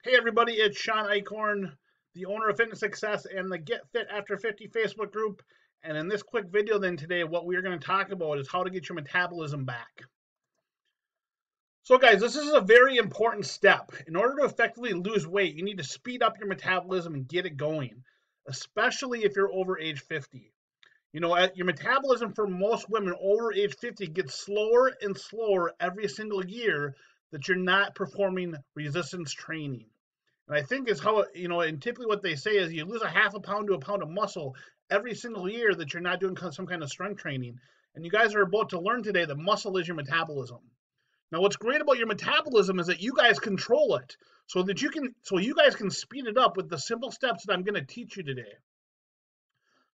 Hey everybody, it's Sean Eichhorn, the owner of Fitness Success and the Get Fit After 50 Facebook group. And in this quick video then today, what we are going to talk about is how to get your metabolism back. So guys, this is a very important step. In order to effectively lose weight, you need to speed up your metabolism and get it going, especially if you're over age 50. You know, your metabolism for most women over age 50 gets slower and slower every single year that you're not performing resistance training. And I think is how, and typically what they say is you lose a half a pound to a pound of muscle every single year that you're not doing some kind of strength training. And you guys are about to learn today that muscle is your metabolism. Now, what's great about your metabolism is that you guys control it so you guys can speed it up with the simple steps that I'm going to teach you today.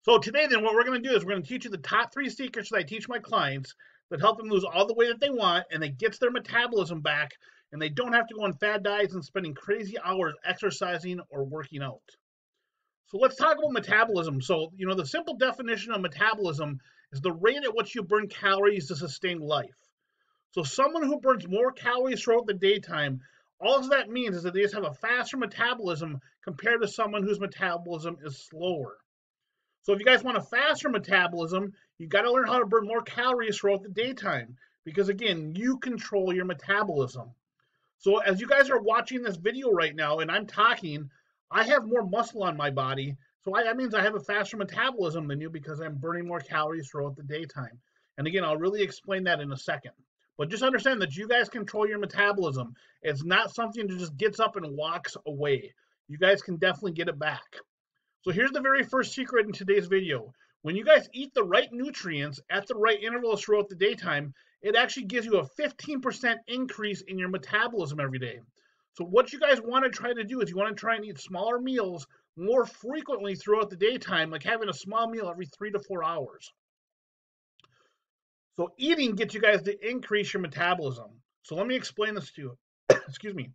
So today, then, what we're going to do is we're going to teach you the top 3 secrets that I teach my clients that help them lose all the weight that they want, and it gets their metabolism back, and they don't have to go on fad diets and spending crazy hours exercising or working out. So let's talk about metabolism. So, the simple definition of metabolism is the rate at which you burn calories to sustain life. So someone who burns more calories throughout the daytime, all that means is that they just have a faster metabolism compared to someone whose metabolism is slower. So if you guys want a faster metabolism, you got to learn how to burn more calories throughout the daytime because, again, you control your metabolism. So as you guys are watching this video right now and I'm talking, I have more muscle on my body. So that means I have a faster metabolism than you because I'm burning more calories throughout the daytime. And again, I'll really explain that in a second. But just understand that you guys control your metabolism. It's not something that just gets up and walks away. You guys can definitely get it back. So here's the very first secret in today's video. When you guys eat the right nutrients at the right intervals throughout the daytime, it actually gives you a 15% increase in your metabolism every day. So what you guys want to try to do is you want to try and eat smaller meals more frequently throughout the daytime, like having a small meal every 3 to 4 hours. So eating gets you guys to increase your metabolism. So let me explain this to you. Excuse me.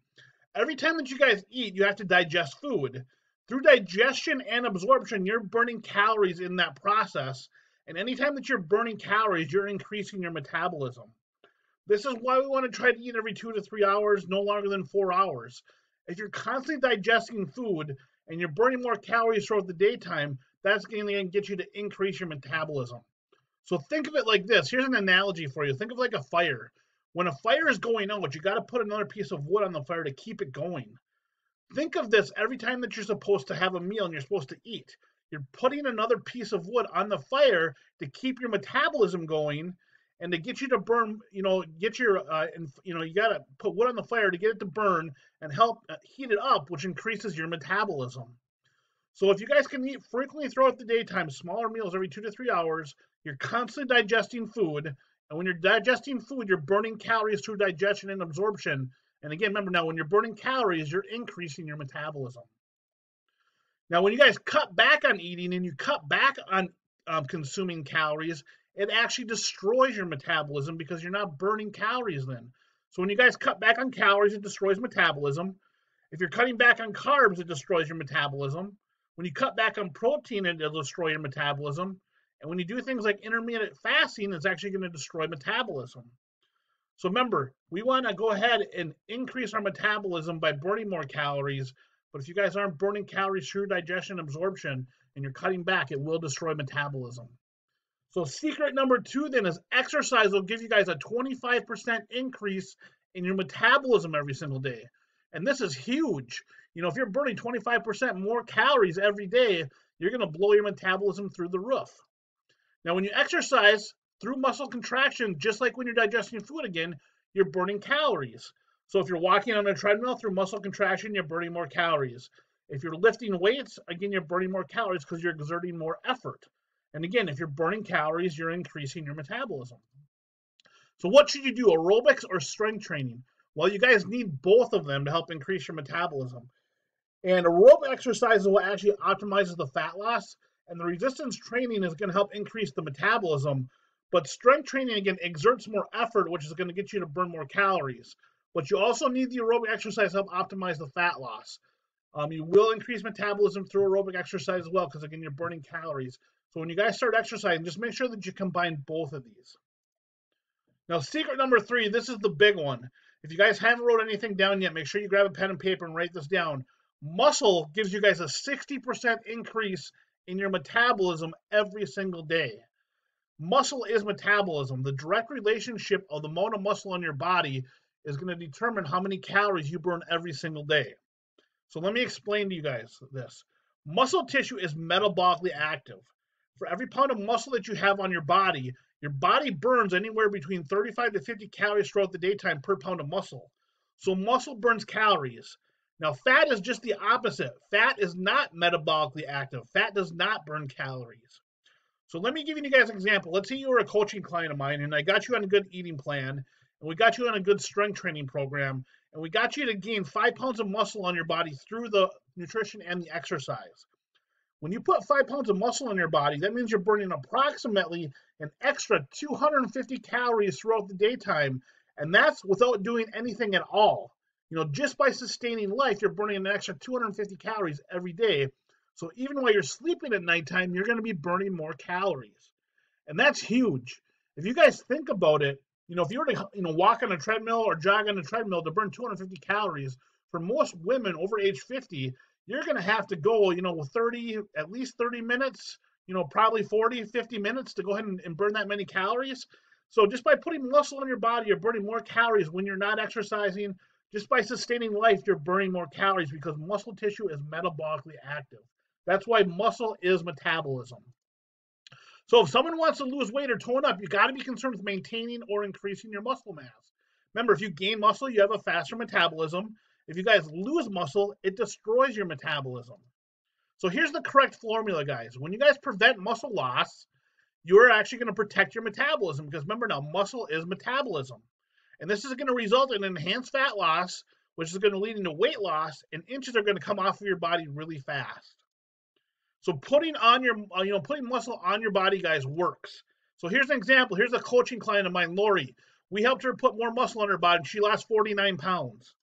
Every time that you guys eat, you have to digest food. Through digestion and absorption, you're burning calories in that process. And anytime that you're burning calories, you're increasing your metabolism. This is why we want to try to eat every 2 to 3 hours, no longer than 4 hours. If you're constantly digesting food and you're burning more calories throughout the daytime, that's going to get you to increase your metabolism. So think of it like this. Here's an analogy for you. Think of like a fire. When a fire is going out, you got to put another piece of wood on the fire to keep it going. Think of this every time that you're supposed to have a meal and you're supposed to eat. You're putting another piece of wood on the fire to keep your metabolism going and to get you to burn, you got to put wood on the fire to get it to burn and help heat it up, which increases your metabolism. So if you guys can eat frequently throughout the daytime, smaller meals every 2 to 3 hours, you're constantly digesting food. And when you're digesting food, you're burning calories through digestion and absorption. And again, remember now, when you're burning calories, you're increasing your metabolism. Now, when you guys cut back on eating and you cut back on consuming calories, it actually destroys your metabolism because you're not burning calories then. So when you guys cut back on calories, it destroys metabolism. If you're cutting back on carbs, it destroys your metabolism. When you cut back on protein, it'll destroy your metabolism. And when you do things like intermittent fasting, it's actually going to destroy metabolism. So remember, we want to go ahead and increase our metabolism by burning more calories. But if you guys aren't burning calories through digestion and absorption and you're cutting back, it will destroy metabolism. So secret number 2 then is exercise will give you guys a 25% increase in your metabolism every single day. And this is huge. If you're burning 25% more calories every day, you're going to blow your metabolism through the roof. Now, when you exercise through muscle contraction, just like when you're digesting food again, you're burning calories. So if you're walking on a treadmill through muscle contraction, you're burning more calories. If you're lifting weights, again, you're burning more calories because you're exerting more effort. And again, if you're burning calories, you're increasing your metabolism. So what should you do, aerobics or strength training? Well, you guys need both of them to help increase your metabolism. And aerobic exercise is what actually optimizes the fat loss, and the resistance training is going to help increase the metabolism. But strength training, again, exerts more effort, which is going to get you to burn more calories. But you also need the aerobic exercise to help optimize the fat loss. You will increase metabolism through aerobic exercise as well, because again, you're burning calories. So when you guys start exercising, just make sure that you combine both of these. Now, secret number 3, this is the big one, If you guys haven't wrote anything down yet, make sure you grab a pen and paper and write this down. Muscle gives you guys a 60% increase in your metabolism every single day. Muscle is metabolism. The direct relationship of the amount of muscle on your body is going to determine how many calories you burn every single day. So let me explain to you guys this. Muscle tissue is metabolically active. For every pound of muscle that you have on your body burns anywhere between 35 to 50 calories throughout the daytime per pound of muscle. So muscle burns calories. Now, fat is just the opposite. Fat is not metabolically active. Fat does not burn calories. So let me give you guys an example. Let's say you were a coaching client of mine, and I got you on a good eating plan, and we got you on a good strength training program, and we got you to gain 5 pounds of muscle on your body through the nutrition and the exercise. When you put 5 pounds of muscle in your body, that means you're burning approximately an extra 250 calories throughout the daytime, and that's without doing anything at all. Just by sustaining life, you're burning an extra 250 calories every day. So even while you're sleeping at nighttime, you're going to be burning more calories. And that's huge. If you guys think about it, if you were to walk on a treadmill or jog on a treadmill to burn 250 calories, for most women over age 50, you're going to have to go, at least 30 minutes, probably 40, 50 minutes to go ahead and burn that many calories. So just by putting muscle on your body, you're burning more calories when you're not exercising. Just by sustaining life, you're burning more calories because muscle tissue is metabolically active. That's why muscle is metabolism. So if someone wants to lose weight or tone up, you got to be concerned with maintaining or increasing your muscle mass. Remember, if you gain muscle, you have a faster metabolism. If you guys lose muscle, it destroys your metabolism. So here's the correct formula, guys. When you guys prevent muscle loss, you're actually going to protect your metabolism because remember now, muscle is metabolism. And this is going to result in enhanced fat loss, which is going to lead into weight loss, and inches are going to come off of your body really fast. So putting muscle on your body, guys, works. So here's an example. Here's a coaching client of mine, Lori. We helped her put more muscle on her body, and she lost 49 pounds.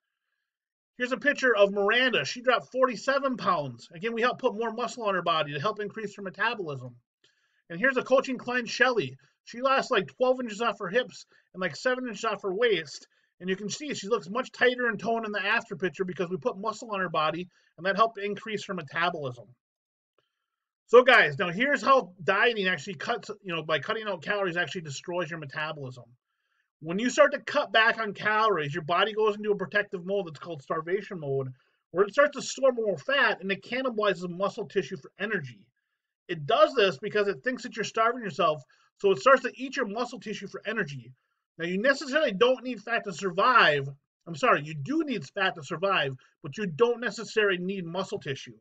Here's a picture of Miranda. She dropped 47 pounds. Again, we helped put more muscle on her body to help increase her metabolism. And here's a coaching client, Shelly. She lost like 12 inches off her hips and like 7 inches off her waist. And you can see she looks much tighter in tone in the after picture because we put muscle on her body, and that helped increase her metabolism. So guys, now here's how dieting actually by cutting out calories actually destroys your metabolism. When you start to cut back on calories, your body goes into a protective mode that's called starvation mode, where it starts to store more fat and it cannibalizes muscle tissue for energy. It does this because it thinks that you're starving yourself, so it starts to eat your muscle tissue for energy. Now, you necessarily don't need fat to survive. You do need fat to survive, but you don't necessarily need muscle tissue.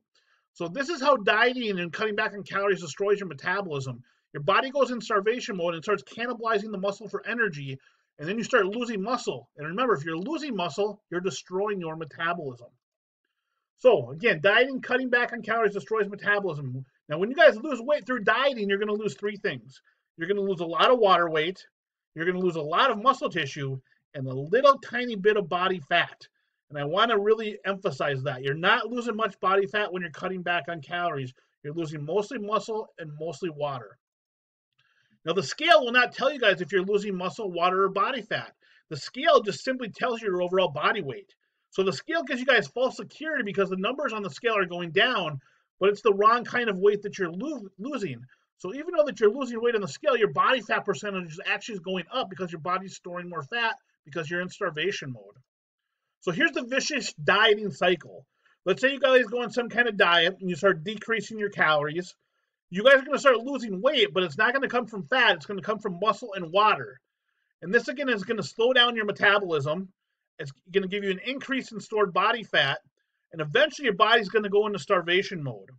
So this is how dieting and cutting back on calories destroys your metabolism. Your body goes in starvation mode and starts cannibalizing the muscle for energy, and then you start losing muscle. And remember, if you're losing muscle, you're destroying your metabolism. So again, dieting, cutting back on calories destroys metabolism. Now, when you guys lose weight through dieting, you're going to lose 3 things. You're going to lose a lot of water weight, you're going to lose a lot of muscle tissue, and a little tiny bit of body fat. And I want to really emphasize that. You're not losing much body fat when you're cutting back on calories. You're losing mostly muscle and mostly water. Now, the scale will not tell you guys if you're losing muscle, water, or body fat. The scale just simply tells you your overall body weight. So the scale gives you guys false security because the numbers on the scale are going down, but it's the wrong kind of weight that you're losing. So even though that you're losing weight on the scale, your body fat percentage is actually going up because your body's storing more fat because you're in starvation mode. So here's the vicious dieting cycle. Let's say you guys go on some kind of diet and you start decreasing your calories. You guys are going to start losing weight, but it's not going to come from fat. It's going to come from muscle and water. And this, again, is going to slow down your metabolism. It's going to give you an increase in stored body fat. And eventually your body's going to go into starvation mode.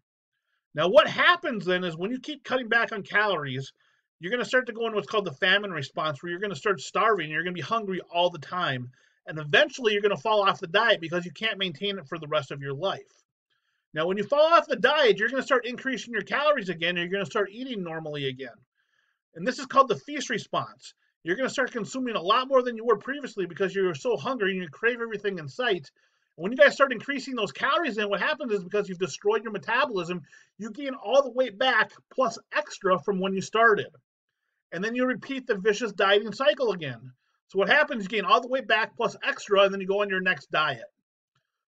Now, what happens then is when you keep cutting back on calories, you're going to start to go into what's called the famine response, where you're going to start starving. You're going to be hungry all the time. And eventually you're going to fall off the diet because you can't maintain it for the rest of your life. Now, when you fall off the diet, you're going to start increasing your calories again, and you're going to start eating normally again. And this is called the feast response. You're going to start consuming a lot more than you were previously because you're so hungry and you crave everything in sight. And when you guys start increasing those calories, then what happens is because you've destroyed your metabolism, you gain all the weight back plus extra from when you started. And then you repeat the vicious dieting cycle again. So what happens, you gain all the weight back plus extra, and then you go on your next diet.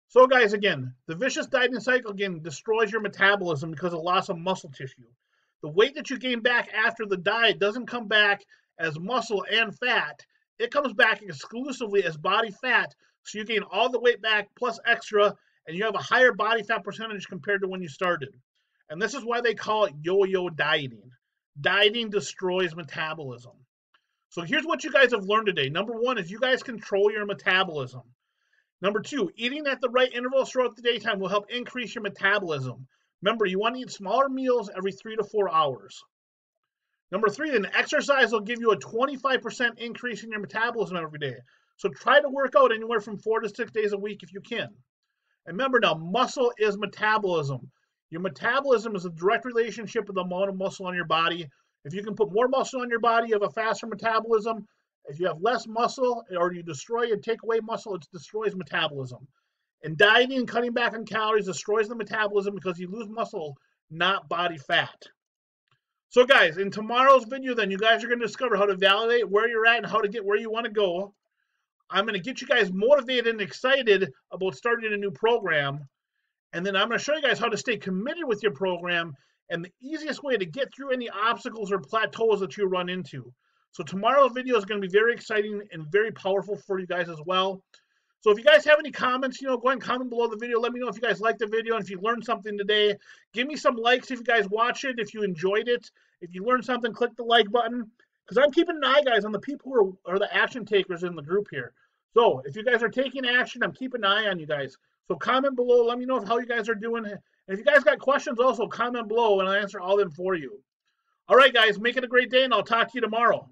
So guys, again, the vicious dieting cycle, again, destroys your metabolism because of loss of muscle tissue. The weight that you gain back after the diet doesn't come back as muscle and fat. It comes back exclusively as body fat. So you gain all the weight back plus extra, and you have a higher body fat percentage compared to when you started. And this is why they call it yo-yo dieting. Dieting destroys metabolism. So here's what you guys have learned today. Number one is you guys control your metabolism. Number two, eating at the right intervals throughout the daytime will help increase your metabolism. Remember, you want to eat smaller meals every 3 to 4 hours. Number three, then exercise will give you a 25% increase in your metabolism every day. So try to work out anywhere from 4 to 6 days a week if you can. And remember now, muscle is metabolism. Your metabolism is a direct relationship with the amount of muscle on your body. If you can put more muscle on your body, you have a faster metabolism. If you have less muscle or you destroy and take away muscle, it destroys metabolism. And dieting and cutting back on calories destroys the metabolism because you lose muscle, not body fat. So guys, in tomorrow's video then, you guys are going to discover how to validate where you're at and how to get where you want to go. I'm going to get you guys motivated and excited about starting a new program. And then I'm going to show you guys how to stay committed with your program and the easiest way to get through any obstacles or plateaus that you run into. So tomorrow's video is going to be very exciting and very powerful for you guys as well. So if you guys have any comments, go ahead and comment below the video. Let me know if you guys liked the video and if you learned something today. Give me some likes if you guys watch it, if you enjoyed it. If you learned something, click the like button. Because I'm keeping an eye, guys, on the people who are the action takers in the group here. So if you guys are taking action, I'm keeping an eye on you guys. So comment below. Let me know how you guys are doing. And if you guys got questions, also comment below and I'll answer all of them for you. All right, guys, make it a great day, and I'll talk to you tomorrow.